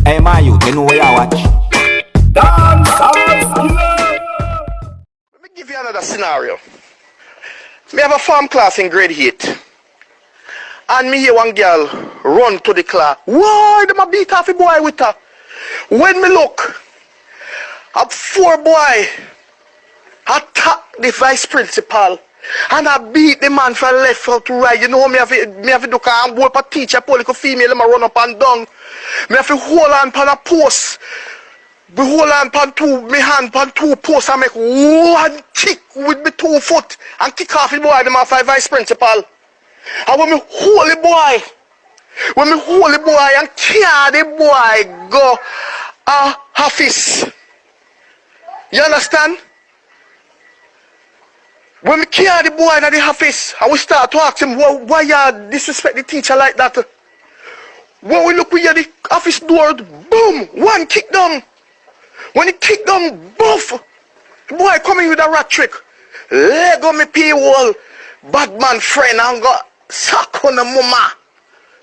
Hey, my youth, you know where you watch? Dancehall skilla. Let me give you another scenario. Me have a farm class in grade 8. And me hear one girl run to the class. Why them a beat off a boy with her? When me look, a 4 boy attack the vice principal. And I beat the man from left to right. You know me have to do because I'm going to teach a political female. Them run up and down. Me have to hold on pan a post. Me hold on pan me hand pan 2 posts and make one kick with me 2 foot and kick off the boy. Them off my vice principal. And when me hold the boy and carry the boy go office. You understand? When we carry the boy in the office, and we start to ask him, why you disrespect the teacher like that? When we look at the office door, boom, one kick down. When he kick down, boof, the boy coming with a rat trick. Leg on me pay wall, bad man friend, and got sack on the mama.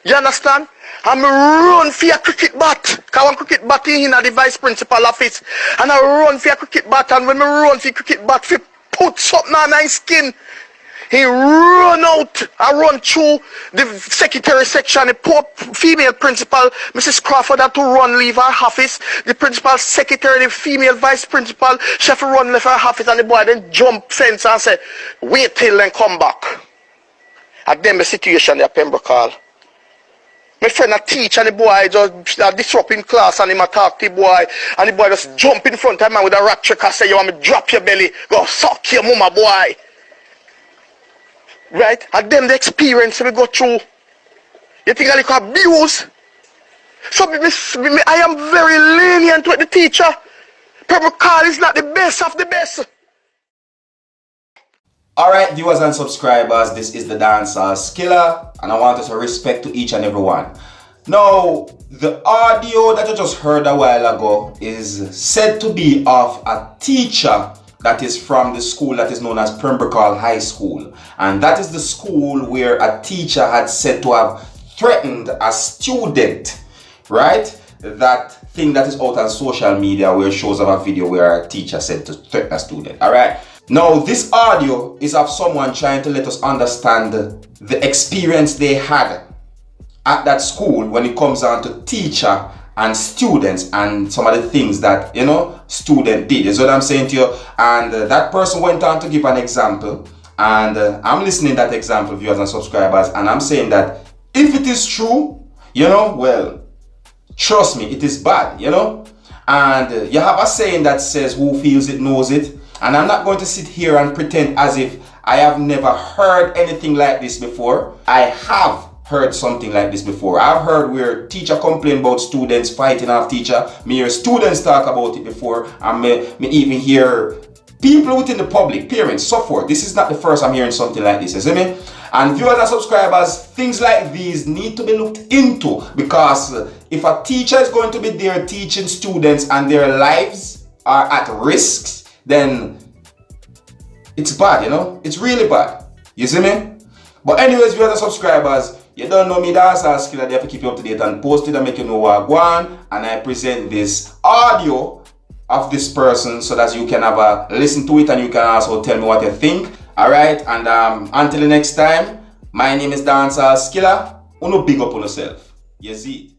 You understand? And me run for a cricket bat. Because one cricket bat in the vice principal office. And I run for a cricket bat, and when me run for a cricket bat, for put something on his skin. He run out, I run through the secretary section, the poor female principal, Mrs. Crawford, had to run leave her office. The principal secretary, the female vice principal, she have to run leave her office, and the boy then jump fence and say, wait till then come back. And then the situation at Pembroke Hall. My friend a teach and the boy just disrupting class and him attack the boy, and the boy just jump in front of him with a rat trick and say, you want me drop your belly, go suck your mama boy. Right? And then the experience we go through. You think I like abuse? So I am very lenient with the teacher. Pembroke Hall is not the best of the best. Alright, viewers and subscribers, this is the Dancehall Skilla, and I want us to respect to each and every one. Now, the audio that you just heard a while ago is said to be of a teacher that is from the school that is known as Pembroke Hall High School. And that is the school where a teacher had said to have threatened a student, right? That thing that is out on social media where it shows up a video where a teacher said to threaten a student, alright? Now, this audio is of someone trying to let us understand the experience they had at that school when it comes down to teacher and students and some of the things that, you know, student did. Is what I'm saying to you. And that person went on to give an example. And I'm listening to that example, viewers and subscribers. And I'm saying that if it is true, you know, well, trust me, it is bad, you know. And you have a saying that says, who feels it knows it. And I'm not going to sit here and pretend as if I have never heard anything like this before. I have heard something like this before. I've heard where teacher complain about students fighting off teacher. Me hear students talk about it before. And me even hear people within the public, parents, so forth. This is not the first I'm hearing something like this, you see me? And viewers and subscribers, things like these need to be looked into, because if a teacher is going to be there teaching students and their lives are at risk, then it's bad, you know? It's really bad. You see me? But anyways, viewers and subscribers, you don't know me, Dancehall Skilla. They have to keep you up to date and post it and make you know what I want. And I present this audio of this person so that you can have a listen to it and you can also tell me what you think. Alright, and until the next time, my name is Dancehall Skilla. Uno big up on yourself. You see?